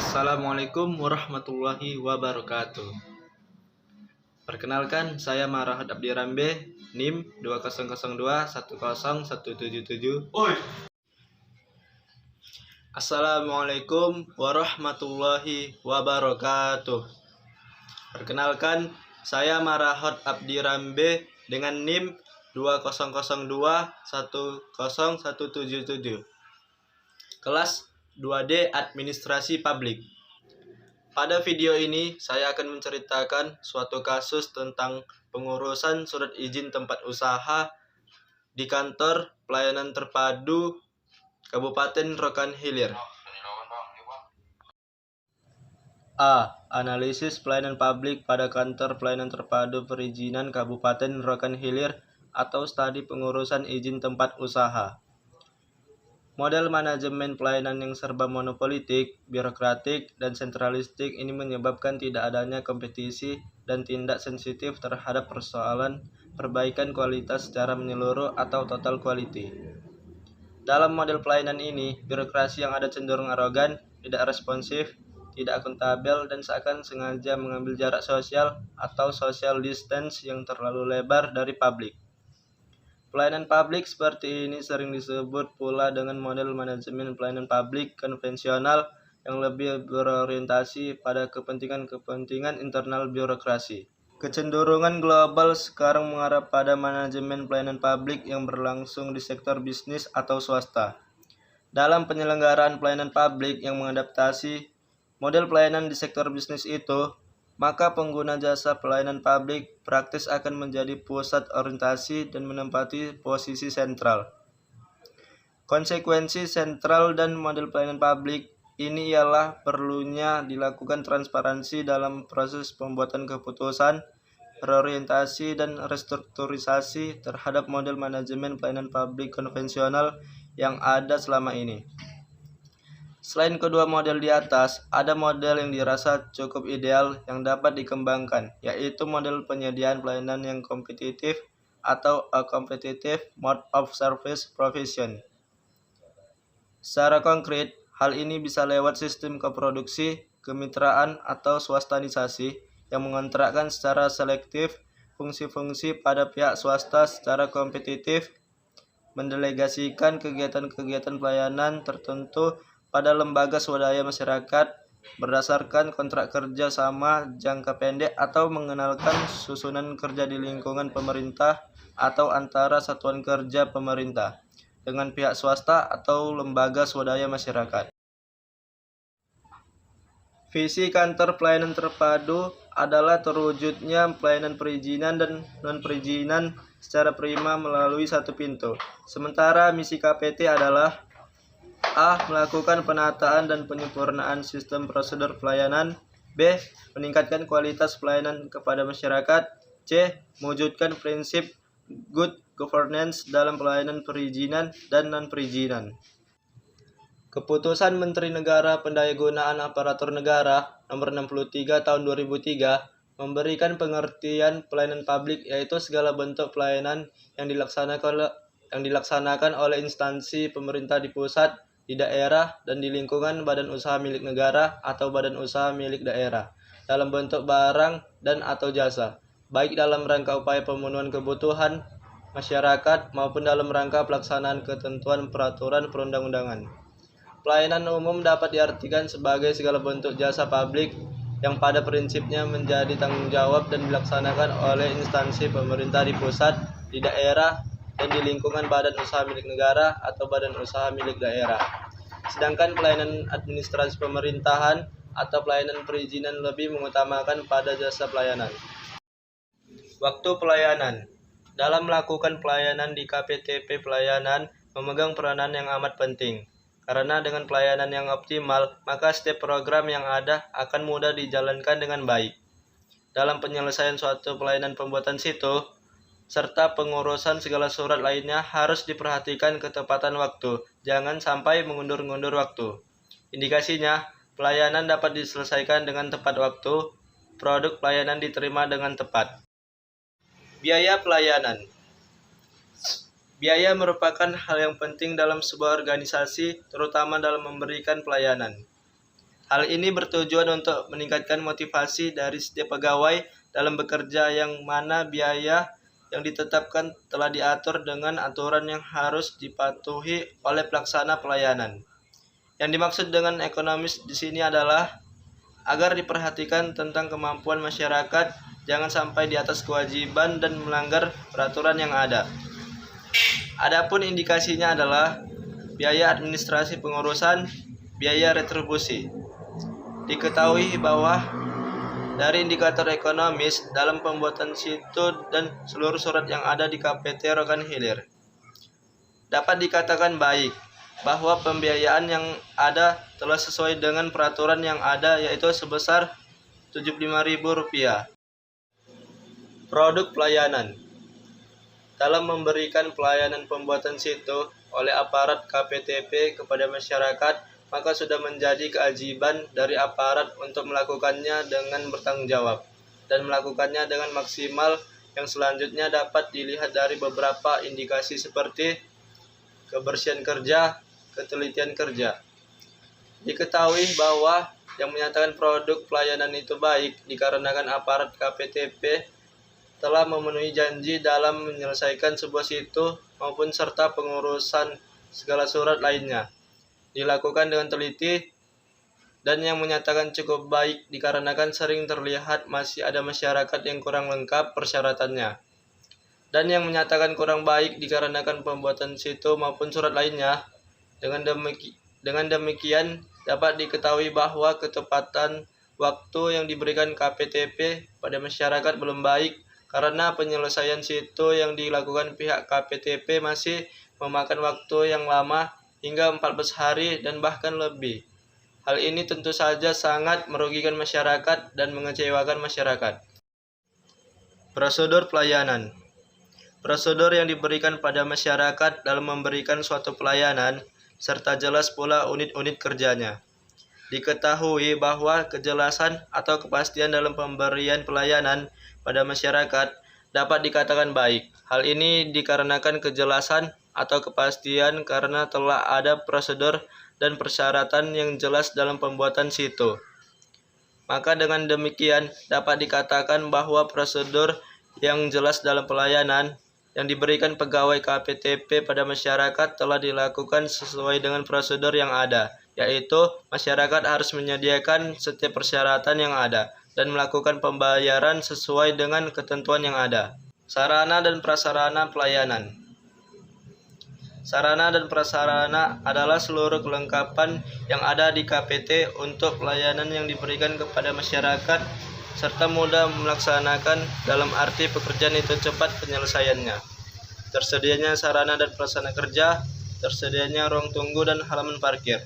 Assalamualaikum warahmatullahi wabarakatuh. Perkenalkan, saya Marahad Abdi Rambe, NIM 2002100177. Assalamualaikum warahmatullahi wabarakatuh. Perkenalkan, saya Marahad Abdi Rambe dengan NIM 2002100177. Kelas 2D Administrasi Publik. Pada video ini saya akan menceritakan suatu kasus tentang pengurusan surat izin tempat usaha di kantor pelayanan terpadu Kabupaten Rokan Hilir. A. Analisis pelayanan publik pada kantor pelayanan terpadu perizinan Kabupaten Rokan Hilir atau studi pengurusan izin tempat usaha. Model manajemen pelayanan yang serba monopolitik, birokratik, dan sentralistik ini menyebabkan tidak adanya kompetisi dan tindak sensitif terhadap persoalan perbaikan kualitas secara menyeluruh atau total quality. Dalam model pelayanan ini, birokrasi yang ada cenderung arogan, tidak responsif, tidak akuntabel, dan seakan sengaja mengambil jarak sosial atau social distance yang terlalu lebar dari publik. Pelayanan publik seperti ini sering disebut pula dengan model manajemen pelayanan publik konvensional yang lebih berorientasi pada kepentingan-kepentingan internal birokrasi. Kecenderungan global sekarang mengarah pada manajemen pelayanan publik yang berlangsung di sektor bisnis atau swasta. Dalam penyelenggaraan pelayanan publik yang mengadaptasi model pelayanan di sektor bisnis itu, maka pengguna jasa pelayanan publik praktis akan menjadi pusat orientasi dan menempati posisi sentral. Konsekuensi sentral dan model pelayanan publik ini ialah perlunya dilakukan transparansi dalam proses pembuatan keputusan, reorientasi dan restrukturisasi terhadap model manajemen pelayanan publik konvensional yang ada selama ini. Selain kedua model di atas, ada model yang dirasa cukup ideal yang dapat dikembangkan, yaitu model penyediaan pelayanan yang kompetitif atau a competitive mode of service provision. Secara konkret, hal ini bisa lewat sistem koproduksi, kemitraan, atau swastanisasi yang mengontrakkan secara selektif fungsi-fungsi pada pihak swasta secara kompetitif, mendelegasikan kegiatan-kegiatan pelayanan tertentu pada lembaga swadaya masyarakat berdasarkan kontrak kerja sama jangka pendek atau mengenalkan susunan kerja di lingkungan pemerintah atau antara satuan kerja pemerintah dengan pihak swasta atau lembaga swadaya masyarakat. Visi kantor pelayanan terpadu adalah terwujudnya pelayanan perizinan dan non-perizinan secara prima melalui satu pintu. Sementara misi KPT adalah A. Melakukan penataan dan penyempurnaan sistem prosedur pelayanan. B. Meningkatkan kualitas pelayanan kepada masyarakat. C. Mewujudkan prinsip good governance dalam pelayanan perizinan dan non-perizinan. Keputusan Menteri Negara Pendayagunaan Aparatur Negara Nomor 63 Tahun 2003 memberikan pengertian pelayanan publik yaitu segala bentuk pelayanan yang dilaksanakan oleh instansi pemerintah di pusat, di daerah, dan di lingkungan badan usaha milik negara atau badan usaha milik daerah dalam bentuk barang dan atau jasa, baik dalam rangka upaya pemenuhan kebutuhan masyarakat maupun dalam rangka pelaksanaan ketentuan peraturan perundang-undangan. Pelayanan umum dapat diartikan sebagai segala bentuk jasa publik yang pada prinsipnya menjadi tanggung jawab dan dilaksanakan oleh instansi pemerintah di pusat, di daerah, dan di lingkungan badan usaha milik negara atau badan usaha milik daerah. Sedangkan pelayanan administrasi pemerintahan atau pelayanan perizinan lebih mengutamakan pada jasa pelayanan. Waktu pelayanan. Dalam melakukan pelayanan di KPTP pelayanan memegang peranan yang amat penting. Karena dengan pelayanan yang optimal, maka setiap program yang ada akan mudah dijalankan dengan baik. Dalam penyelesaian suatu pelayanan pembuatan situ, serta pengurusan segala surat lainnya harus diperhatikan ketepatan waktu, jangan sampai mengundur-ngundur waktu. Indikasinya, pelayanan dapat diselesaikan dengan tepat waktu, produk pelayanan diterima dengan tepat. Biaya pelayanan. Biaya merupakan hal yang penting dalam sebuah organisasi, terutama dalam memberikan pelayanan. Hal ini bertujuan untuk meningkatkan motivasi dari setiap pegawai dalam bekerja, yang mana biaya yang ditetapkan telah diatur dengan aturan yang harus dipatuhi oleh pelaksana pelayanan. Yang dimaksud dengan ekonomis di sini adalah agar diperhatikan tentang kemampuan masyarakat, jangan sampai di atas kewajiban dan melanggar peraturan yang ada. Adapun indikasinya adalah biaya administrasi pengurusan, biaya retribusi. Diketahui bahwa dari indikator ekonomis dalam pembuatan situ dan seluruh surat yang ada di KPT Rokan Hilir, dapat dikatakan baik bahwa pembiayaan yang ada telah sesuai dengan peraturan yang ada, yaitu sebesar Rp75.000. Produk pelayanan. Dalam memberikan pelayanan pembuatan situ oleh aparat KPTP kepada masyarakat, maka sudah menjadi kewajiban dari aparat untuk melakukannya dengan bertanggung jawab dan melakukannya dengan maksimal, yang selanjutnya dapat dilihat dari beberapa indikasi seperti kebersihan kerja, ketelitian kerja. Diketahui bahwa yang menyatakan produk pelayanan itu baik dikarenakan aparat KPTP telah memenuhi janji dalam menyelesaikan sebuah situ maupun serta pengurusan segala surat lainnya dilakukan dengan teliti, dan yang menyatakan cukup baik dikarenakan sering terlihat masih ada masyarakat yang kurang lengkap persyaratannya, dan yang menyatakan kurang baik dikarenakan pembuatan situ maupun surat lainnya. Dengan demikian dapat diketahui bahwa ketepatan waktu yang diberikan KPTP pada masyarakat belum baik, karena penyelesaian situ yang dilakukan pihak KPTP masih memakan waktu yang lama hingga 14 hari dan bahkan lebih. Hal ini tentu saja sangat merugikan masyarakat dan mengecewakan masyarakat. Prosedur pelayanan. Prosedur yang diberikan pada masyarakat dalam memberikan suatu pelayanan, serta jelas pula unit-unit kerjanya. Diketahui bahwa kejelasan atau kepastian dalam pemberian pelayanan pada masyarakat dapat dikatakan baik. Hal ini dikarenakan kejelasan atau kepastian karena telah ada prosedur dan persyaratan yang jelas dalam pembuatan situ. Maka dengan demikian dapat dikatakan bahwa prosedur yang jelas dalam pelayanan yang diberikan pegawai KPTP pada masyarakat telah dilakukan sesuai dengan prosedur yang ada, yaitu masyarakat harus menyediakan setiap persyaratan yang ada dan melakukan pembayaran sesuai dengan ketentuan yang ada. Sarana dan prasarana pelayanan. Sarana dan prasarana adalah seluruh kelengkapan yang ada di KPT untuk pelayanan yang diberikan kepada masyarakat serta mudah melaksanakan, dalam arti pekerjaan itu cepat penyelesaiannya. Tersedianya sarana dan prasarana kerja, tersedianya ruang tunggu dan halaman parkir.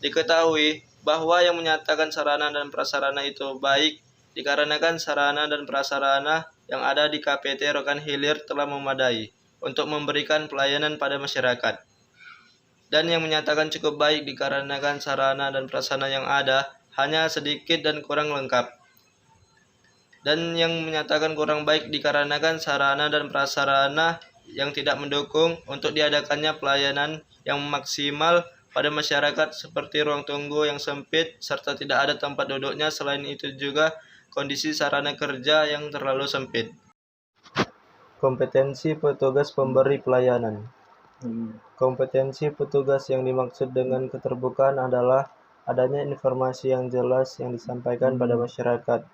Diketahui bahwa yang menyatakan sarana dan prasarana itu baik dikarenakan sarana dan prasarana yang ada di KPT Rokan Hilir telah memadai untuk memberikan pelayanan pada masyarakat. Dan yang menyatakan cukup baik dikarenakan sarana dan prasarana yang ada hanya sedikit dan kurang lengkap. Dan yang menyatakan kurang baik dikarenakan sarana dan prasarana yang tidak mendukung untuk diadakannya pelayanan yang maksimal pada masyarakat, seperti ruang tunggu yang sempit serta tidak ada tempat duduknya. Selain itu juga kondisi sarana kerja yang terlalu sempit. Kompetensi petugas pemberi pelayanan. Kompetensi petugas yang dimaksud dengan keterbukaan adalah adanya informasi yang jelas yang disampaikan pada masyarakat,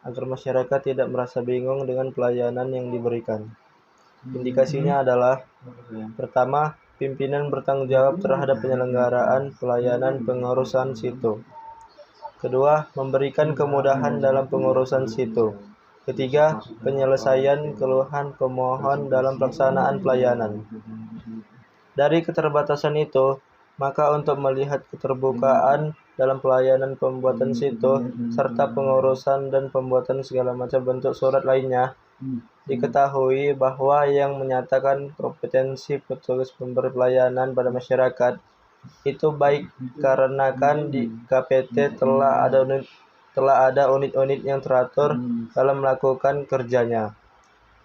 agar masyarakat tidak merasa bingung dengan pelayanan yang diberikan. Indikasinya adalah: pertama, pimpinan bertanggung jawab terhadap penyelenggaraan pelayanan pengurusan situ. Kedua, memberikan kemudahan dalam pengurusan situ. Ketiga, penyelesaian keluhan pemohon dalam pelaksanaan pelayanan. Dari keterbatasan itu, maka untuk melihat keterbukaan dalam pelayanan pembuatan situ, serta pengurusan dan pembuatan segala macam bentuk surat lainnya, diketahui bahwa yang menyatakan kompetensi petugas pemberi pelayanan pada masyarakat itu baik dikarenakan di KPT telah ada unit-unit yang teratur dalam melakukan kerjanya.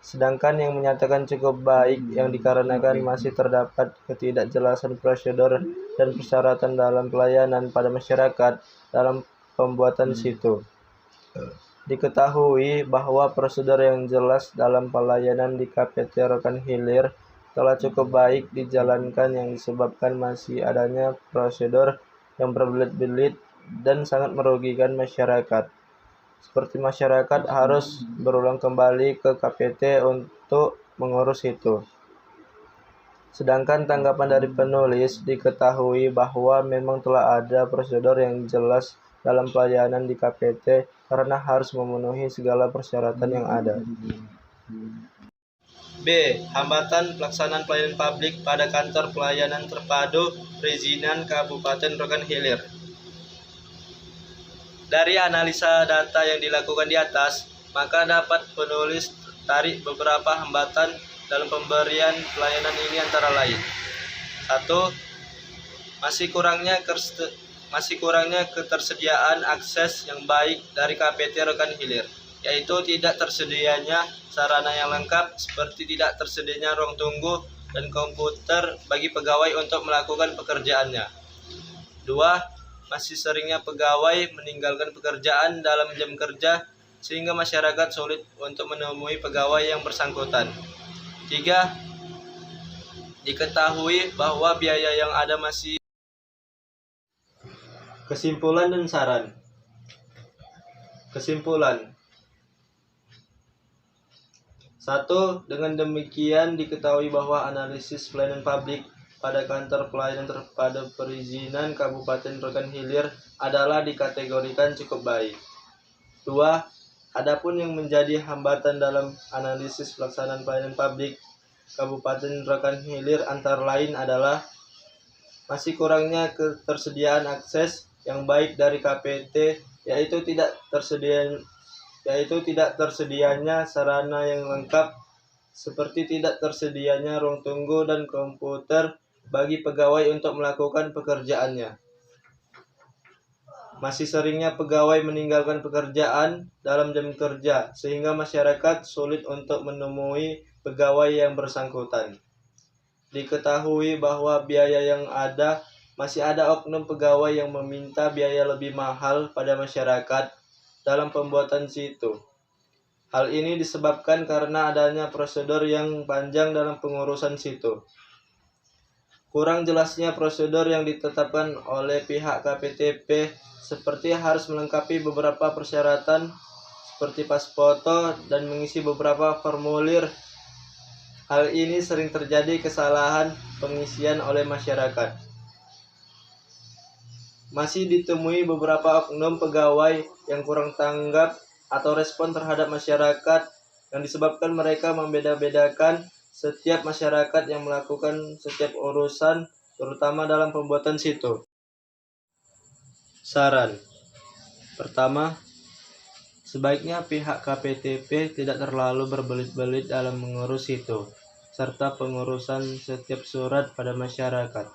Sedangkan yang menyatakan cukup baik yang dikarenakan masih terdapat ketidakjelasan prosedur dan persyaratan dalam pelayanan pada masyarakat dalam pembuatan situ. Diketahui bahwa prosedur yang jelas dalam pelayanan di KPT Rokan Hilir telah cukup baik dijalankan yang disebabkan masih adanya prosedur yang berbelit-belit dan sangat merugikan masyarakat. Seperti masyarakat harus berulang kembali ke KPT untuk mengurus itu. Sedangkan tanggapan dari penulis diketahui bahwa memang telah ada prosedur yang jelas dalam pelayanan di KPT karena harus memenuhi segala persyaratan yang ada. B. Hambatan pelaksanaan pelayanan publik pada kantor pelayanan terpadu perizinan Kabupaten Rokan Hilir. Dari analisa data yang dilakukan di atas, maka dapat penulis tarik beberapa hambatan dalam pemberian pelayanan ini antara lain. 1. Masih kurangnya ketersediaan akses yang baik dari KPT Rokan Hilir, yaitu tidak tersedianya sarana yang lengkap seperti tidak tersedianya ruang tunggu dan komputer bagi pegawai untuk melakukan pekerjaannya. 2. Masih seringnya pegawai meninggalkan pekerjaan dalam jam kerja sehingga masyarakat sulit untuk menemui pegawai yang bersangkutan. 3. Diketahui bahwa biaya yang ada masih. Kesimpulan dan saran. Kesimpulan. 1. Dengan demikian diketahui bahwa analisis pelayanan publik pada kantor pelayanan terpadu perizinan Kabupaten Rokan Hilir adalah dikategorikan cukup baik. 2. Adapun yang menjadi hambatan dalam analisis pelaksanaan pelayanan publik Kabupaten Rokan Hilir antara lain adalah masih kurangnya ketersediaan akses yang baik dari KPT, yaitu tidak tersedianya sarana yang lengkap seperti tidak tersedianya ruang tunggu dan komputer bagi pegawai untuk melakukan pekerjaannya. Masih seringnya pegawai meninggalkan pekerjaan dalam jam kerja sehingga masyarakat sulit untuk menemui pegawai yang bersangkutan. Diketahui bahwa biaya yang ada masih ada oknum pegawai yang meminta biaya lebih mahal pada masyarakat dalam pembuatan situ. Hal ini disebabkan karena adanya prosedur yang panjang dalam pengurusan situ. Kurang jelasnya prosedur yang ditetapkan oleh pihak KPTP seperti harus melengkapi beberapa persyaratan seperti pas foto dan mengisi beberapa formulir. Hal ini sering terjadi kesalahan pengisian oleh masyarakat. Masih ditemui beberapa oknum pegawai yang kurang tanggap atau respon terhadap masyarakat yang disebabkan mereka membeda-bedakan setiap masyarakat yang melakukan setiap urusan, terutama dalam pembuatan situ. Saran. Pertama, sebaiknya pihak KPTP tidak terlalu berbelit-belit dalam mengurus situ, serta pengurusan setiap surat pada masyarakat,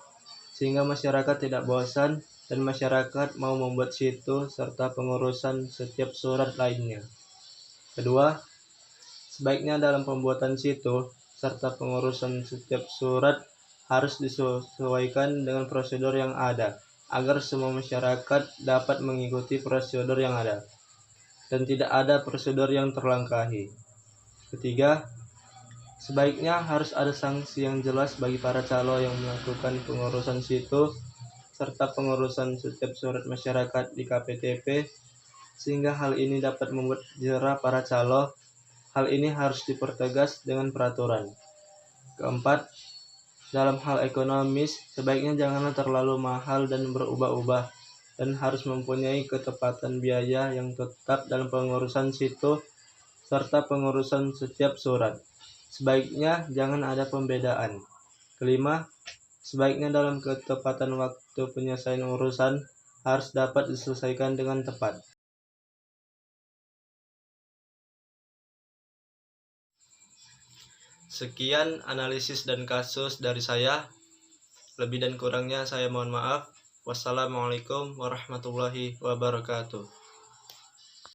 sehingga masyarakat tidak bosan dan masyarakat mau membuat situ serta pengurusan setiap surat lainnya. Kedua, sebaiknya dalam pembuatan situ serta pengurusan setiap surat harus disesuaikan dengan prosedur yang ada, agar semua masyarakat dapat mengikuti prosedur yang ada, dan tidak ada prosedur yang terlangkahi. Ketiga, sebaiknya harus ada sanksi yang jelas bagi para calo yang melakukan pengurusan situ, serta pengurusan setiap surat masyarakat di KPTP, sehingga hal ini dapat membuat jera para calo. Hal ini harus dipertegas dengan peraturan. Keempat, dalam hal ekonomis, sebaiknya janganlah terlalu mahal dan berubah-ubah, dan harus mempunyai ketepatan biaya yang tetap dalam pengurusan situ, serta pengurusan setiap surat. Sebaiknya jangan ada pembedaan. Kelima, sebaiknya dalam ketepatan waktu penyelesaian urusan harus dapat diselesaikan dengan tepat. Sekian analisis dan kasus dari saya. Lebih dan kurangnya saya mohon maaf. Wassalamualaikum warahmatullahi wabarakatuh.